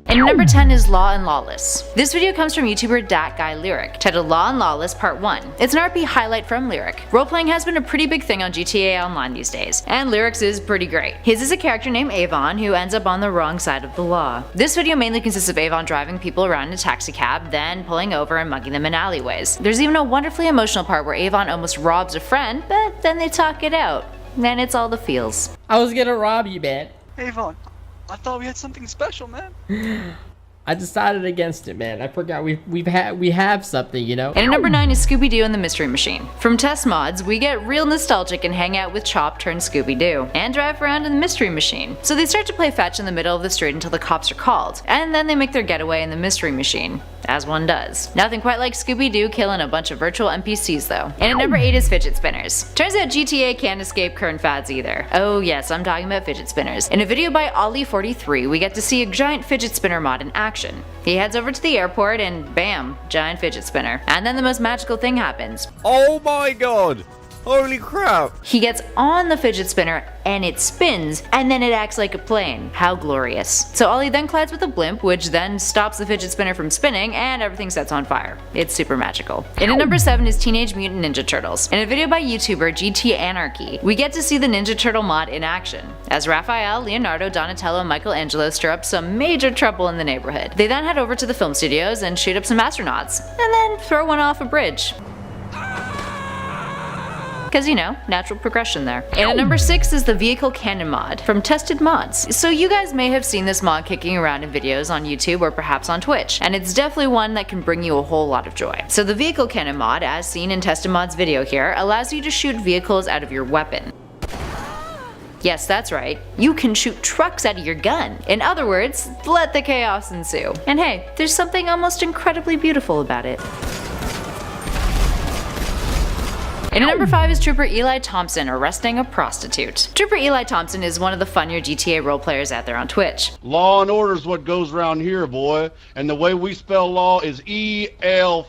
And number 10 is Law and Lawless. This video comes from YouTuber DatGuyLyric, titled Law and Lawless Part 1. It's an RP highlight from Lyric. Roleplaying has been a pretty big thing on GTA Online these days, and Lyric's is pretty great. His is a character named Avon who ends up on the wrong side of the law. This video mainly consists of Avon driving people around in a taxi cab, then pulling over and mugging them in alleyways. There's even a wonderfully emotional part where Avon almost robs a friend, but then they talk it out. Then it's all the feels. I was gonna rob you, man. Avon, I thought we had something special, man. I decided against it, man. I forgot we have something, you know? And at number 9 is Scooby-Doo and the Mystery Machine. From test mods, we get real nostalgic and hang out with Chop turned Scooby-Doo, and drive around in the Mystery Machine. So they start to play fetch in the middle of the street until the cops are called, and then they make their getaway in the Mystery Machine. As one does. Nothing quite like Scooby-Doo killing a bunch of virtual NPCs though. And at number 8 is fidget spinners. Turns out GTA can't escape current fads either. Oh yes, I'm talking about fidget spinners. In a video by Ollie43, we get to see a giant fidget spinner mod in action. He heads over to the airport and bam, giant fidget spinner. And then the most magical thing happens. Oh my god! Holy crap! He gets on the fidget spinner and it spins, and then it acts like a plane. How glorious. So Ollie then collides with a blimp, which then stops the fidget spinner from spinning, and everything sets on fire. It's super magical. And at number 7 is Teenage Mutant Ninja Turtles. In a video by YouTuber GT Anarchy, we get to see the Ninja Turtle mod in action, as Raphael, Leonardo, Donatello, and Michelangelo stir up some major trouble in the neighborhood. They then head over to the film studios and shoot up some astronauts, and then throw one off a bridge. Because, you know, natural progression there. And at number 6 is the Vehicle Cannon mod from Tested Mods. So you guys may have seen this mod kicking around in videos on YouTube or perhaps on Twitch, and it's definitely one that can bring you a whole lot of joy. So the Vehicle Cannon mod, as seen in Tested Mod's video here, allows you to shoot vehicles out of your weapon. Yes, that's right. You can shoot trucks out of your gun. In other words, let the chaos ensue. And hey, there's something almost incredibly beautiful about it. And at number 5 is Trooper Eli Thompson arresting a prostitute. Trooper Eli Thompson is one of the funnier GTA role players out there on Twitch. Law and order is what goes around here, boy. And the way we spell law is E-L-I.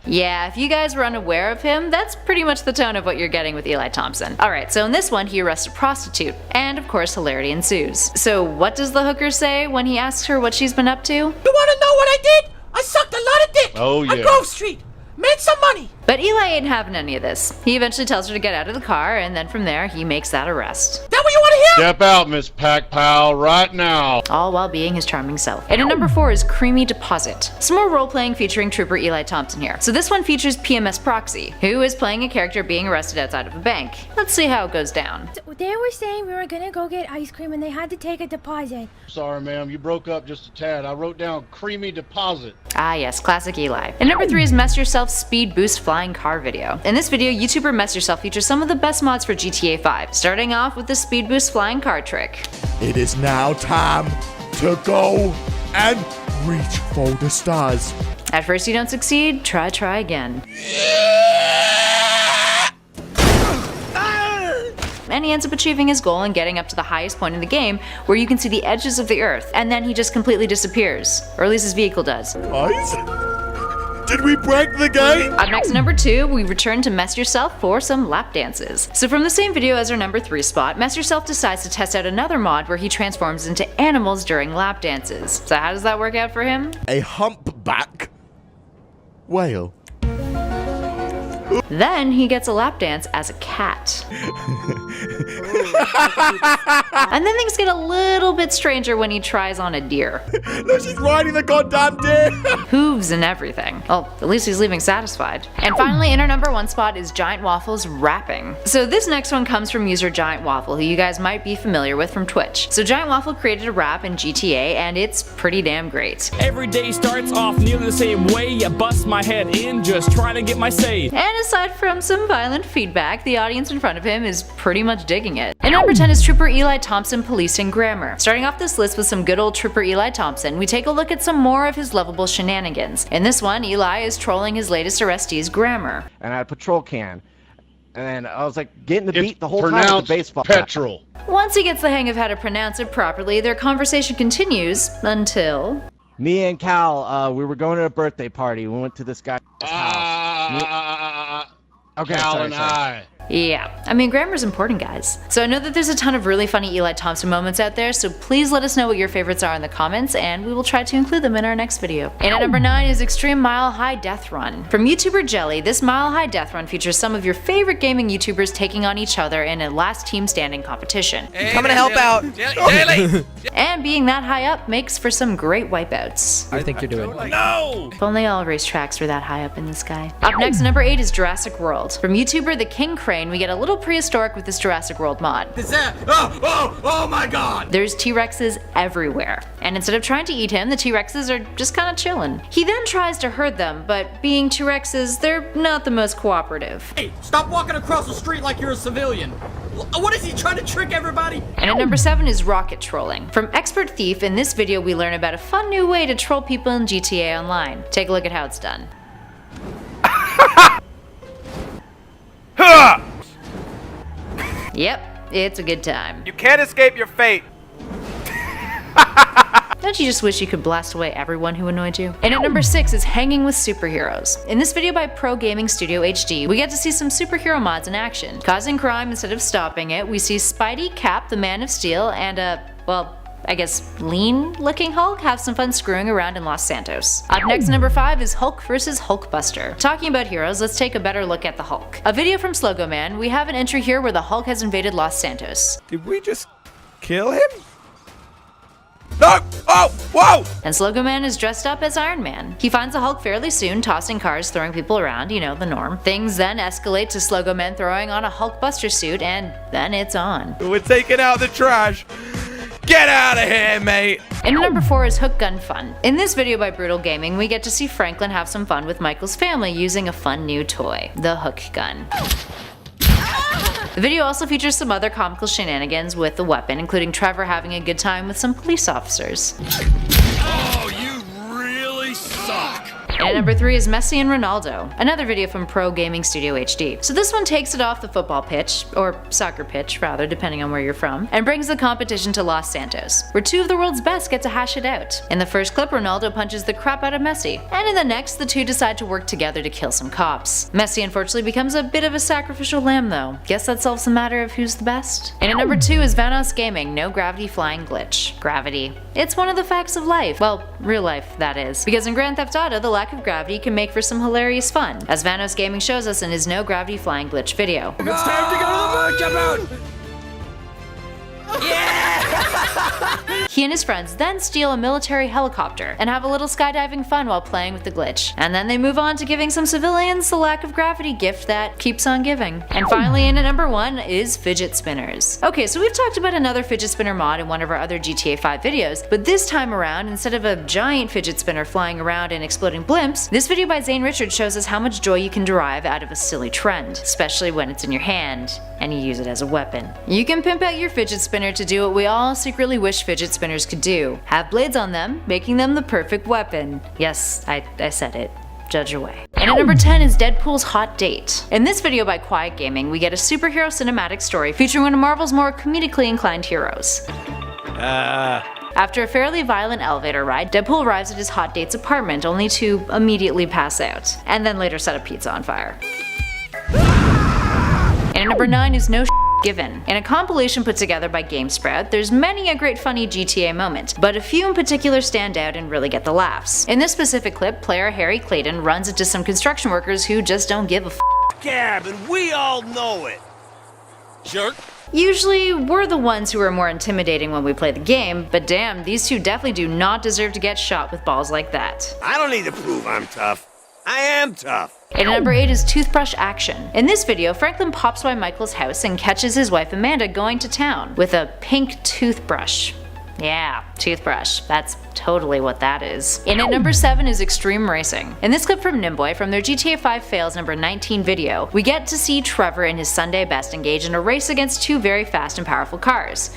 Yeah, if you guys were unaware of him, that's pretty much the tone of what you're getting with Eli Thompson. Alright, so in this one he arrests a prostitute, and of course hilarity ensues. So what does the hooker say when he asks her what she's been up to? You wanna know what I did? I sucked a lot of dick! Oh yeah. On Grove Street! Made some money! But Eli ain't having any of this. He eventually tells her to get out of the car, and then from there he makes that arrest. That what you wanna hear? Step out, Miss Pack Pal, right now. All while being his charming self. And at number 4 is Creamy Deposit. Some more role-playing featuring Trooper Eli Thompson here. So this one features PMS Proxy, who is playing a character being arrested outside of a bank. Let's see how it goes down. They were saying we were gonna go get ice cream and they had to take a deposit. Sorry, ma'am, you broke up just a tad. I wrote down creamy deposit. Ah yes, classic Eli. And number 3 is Mess Yourself Speed Boost Flying Car video. In this video, YouTuber Mess Yourself features some of the best mods for GTA 5, starting off with the Speed Boost Flying Car trick. It is now time to go and reach for the stars. At first you don't succeed, try again. And he ends up achieving his goal and getting up to the highest point in the game, where you can see the edges of the earth, and then he just completely disappears. Or at least his vehicle does. Guys? Did we break the game? Up next, number 2, we return to Mess Yourself for some lap dances. So from the same video as our number 3 spot, Mess Yourself decides to test out another mod where he transforms into animals during lap dances. So how does that work out for him? A humpback whale. Then he gets a lap dance as a cat. And then things get a little bit stranger when he tries on a deer. No, she's riding the goddamn deer. Hooves and everything. Well, at least he's leaving satisfied. And finally, in our number 1 spot is Giant Waffle's rapping. So this next one comes from user Giant Waffle, who you guys might be familiar with from Twitch. So Giant Waffle created a rap in GTA, and it's pretty damn great. Every day starts off nearly the same way. I bust my head in just trying to get my say. And aside from some violent feedback, the audience in front of him is pretty much digging it. And number 10 is Trooper Eli Thompson policing grammar. Starting off this list with some good old Trooper Eli Thompson, we take a look at some more of his lovable shenanigans. In this one, Eli is trolling his latest arrestee's grammar. And I had a patrol can. And I was like getting the beat the whole time with the baseball bat. Petrol. Once he gets the hang of how to pronounce it properly, their conversation continues until... Me and Cal, we were going to a birthday party. We went to this guy's house. Cal sorry. and I. Yeah, I mean, grammar's important, guys. So I know that there's a ton of really funny Eli Thompson moments out there, so please let us know what your favorites are in the comments, and we will try to include them in our next video. And at number 9 is Extreme Mile High Death Run. From YouTuber Jelly, this Mile High Death Run features some of your favorite gaming YouTubers taking on each other in a last team standing competition. Hey, coming to help out. Jelly. And being that high up makes for some great wipeouts. I think you're doing. No! If only all racetracks were that high up in the sky. Up next, number 8 is Jurassic World. From YouTuber The King Crane, we get a little prehistoric with this Jurassic World mod. Oh my god! There's T-Rexes everywhere, and instead of trying to eat him, the T-Rexes are just kinda chillin'. He then tries to herd them, but being T-Rexes, they're not the most cooperative. Hey, stop walking across the street like you're a civilian. What is he trying to trick everybody? And at number 7 is rocket trolling. From Expert Thief, in this video we learn about a fun new way to troll people in GTA Online. Take a look at how it's done. Yep, it's a good time. You can't escape your fate. Don't you just wish you could blast away everyone who annoyed you? And at number 6 is Hanging with Superheroes. In this video by Pro Gaming Studio HD, we get to see some superhero mods in action. Causing crime instead of stopping it, we see Spidey, Cap, the Man of Steel, and well, I guess lean-looking Hulk have some fun screwing around in Los Santos. Up next, number 5 is Hulk vs. Hulkbuster. Talking about heroes, let's take a better look at the Hulk. A video from Slogo Man, we have an entry here where the Hulk has invaded Los Santos. Did we just kill him? No! Oh! Whoa! And Slogo Man is dressed up as Iron Man. He finds the Hulk fairly soon, tossing cars, throwing people around, you know, the norm. Things then escalate to Slogo Man throwing on a Hulkbuster suit, and then it's on. We're taking out the trash. Get out of here, mate! And number 4 is Hook Gun Fun. In this video by Brutal Gaming, we get to see Franklin have some fun with Michael's family using a fun new toy, the Hook Gun. The video also features some other comical shenanigans with the weapon, including Trevor having a good time with some police officers. Oh, you really suck. And at number 3 is Messi and Ronaldo, another video from Pro Gaming Studio HD. So this one takes it off the football pitch, or soccer pitch rather, depending on where you're from, and brings the competition to Los Santos, where 2 of the world's best get to hash it out. In the first clip, Ronaldo punches the crap out of Messi, and in the next, the two decide to work together to kill some cops. Messi unfortunately becomes a bit of a sacrificial lamb though. Guess that solves the matter of who's the best. And at number 2 is Vanos Gaming, no gravity flying glitch. Gravity. It's one of the facts of life. Well, real life, that is. Because in Grand Theft Auto, the lack of gravity can make for some hilarious fun, as Vanos Gaming shows us in his no gravity flying glitch video. It's time to go to the jump out! He and his friends then steal a military helicopter and have a little skydiving fun while playing with the glitch. And then they move on to giving some civilians the lack of gravity gift that keeps on giving. And finally, in at number 1 is fidget spinners. Okay, so we've talked about another fidget spinner mod in one of our other GTA 5 videos, but this time around, instead of a giant fidget spinner flying around and exploding blimps, this video by Zane Richards shows us how much joy you can derive out of a silly trend, especially when it's in your hand and you use it as a weapon. You can pimp out your fidget spinner to do what we all secretly wish fidget spinners could do. Have blades on them, making them the perfect weapon. Yes, I said it. Judge away. And at number 10 is Deadpool's Hot Date. In this video by Quiet Gaming, we get a superhero cinematic story featuring one of Marvel's more comedically inclined heroes. After a fairly violent elevator ride, Deadpool arrives at his hot date's apartment only to immediately pass out, and then later set a pizza on fire. And at number 9 is No Given. In a compilation put together by GameSprout, there's many a great funny GTA moment, but a few in particular stand out and really get the laughs. In this specific clip, player Harry Clayton runs into some construction workers who just don't give a Gab, and we all know it. Jerk. Usually, we're the ones who are more intimidating when we play the game, but damn, these two definitely do not deserve to get shot with balls like that. I don't need to prove I'm tough. I am tough. And at number 8 is Toothbrush Action. In this video, Franklin pops by Michael's house and catches his wife Amanda going to town with a pink toothbrush. Yeah, toothbrush. That's totally what that is. And at number 7 is Extreme Racing. In this clip from Nimboy from their GTA 5 Fails number 19 video, we get to see Trevor and his Sunday best engage in a race against 2 very fast and powerful cars.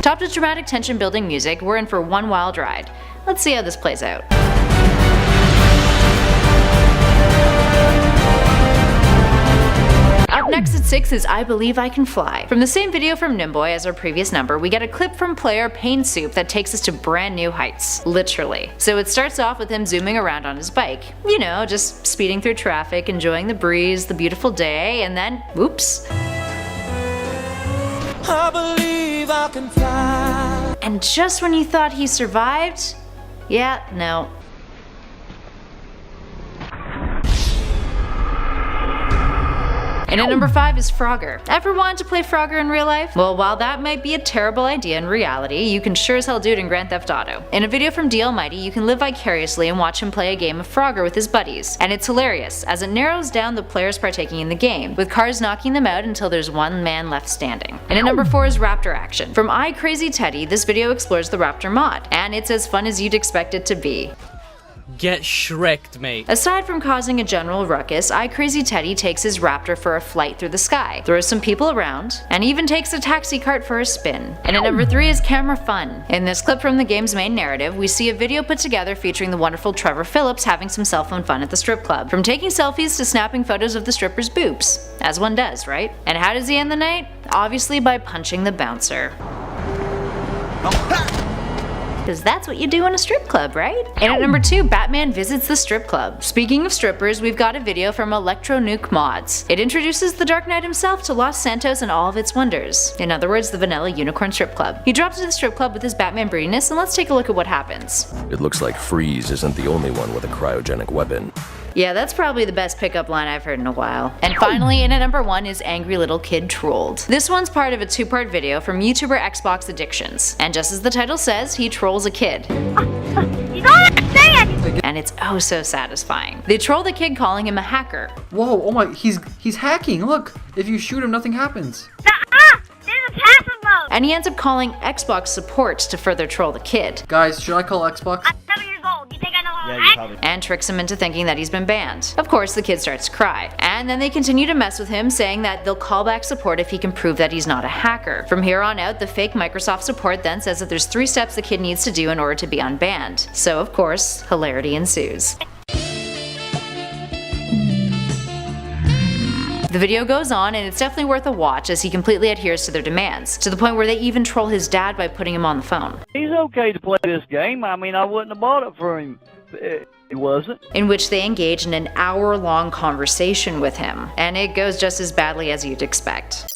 Topped with dramatic tension building music, we're in for one wild ride. Let's see how this plays out. Up Up next at 6 is I Believe I Can Fly. From the same video from Nimboy as our previous number, we get a clip from player Pain Soup that takes us to brand new heights. Literally. So it starts off with him zooming around on his bike. You know, just speeding through traffic, enjoying the breeze, the beautiful day, and then, whoops. I believe I can fly. And just when you thought he survived, yeah, no. And at number 5 is Frogger. Ever wanted to play Frogger in real life? Well, while that might be a terrible idea in reality, you can sure as hell do it in Grand Theft Auto. In a video from D Almighty, you can live vicariously and watch him play a game of Frogger with his buddies. And it's hilarious, as it narrows down the players partaking in the game, with cars knocking them out until there's one man left standing. And at number 4 is Raptor Action. From iCrazyTeddy, this video explores the Raptor mod, and it's as fun as you'd expect it to be. Get Shrek'd, mate. Aside from causing a general ruckus, iCrazyTeddy takes his Raptor for a flight through the sky, throws some people around, and even takes a taxi cart for a spin. And at number 3 is Camera Fun. In this clip from the game's main narrative, we see a video put together featuring the wonderful Trevor Phillips having some cell phone fun at the strip club. From taking selfies to snapping photos of the stripper's boobs. As one does, right? And how does he end the night? Obviously by punching the bouncer. Because that's what you do in a strip club, right? And at number 2, Batman visits the strip club. Speaking of strippers, we've got a video from Electro Nuke Mods. It introduces the Dark Knight himself to Los Santos and all of its wonders. In other words, the Vanilla Unicorn Strip Club. He drops into the strip club with his Batman broodiness, and let's take a look at what happens. It looks like Freeze isn't the only one with a cryogenic weapon. Yeah, that's probably the best pickup line I've heard in a while. And finally, in at number 1 is Angry Little Kid Trolled. This one's part of a 2-part video from YouTuber Xbox Addictions. And just as the title says, he trolls a kid. You don't understand! And it's oh so satisfying. They troll the kid calling him a hacker. Whoa, oh my, he's hacking. Look, if you shoot him, nothing happens. There's a passive mode! And he ends up calling Xbox support to further troll the kid. Guys, should I call Xbox? I'm 7 years old. You think I know how to hack? And tricks him into thinking that he's been banned. Of course, the kid starts to cry. And then they continue to mess with him, saying that they'll call back support if he can prove that he's not a hacker. From here on out, the fake Microsoft support then says that there's 3 steps the kid needs to do in order to be unbanned. So of course, hilarity ensues. The video goes on, and it's definitely worth a watch as he completely adheres to their demands, to the point where they even troll his dad by putting him on the phone. He's okay to play this game. I mean, I wouldn't have bought it for him. He wasn't. In which they engage in an hour-long conversation with him, and it goes just as badly as you'd expect.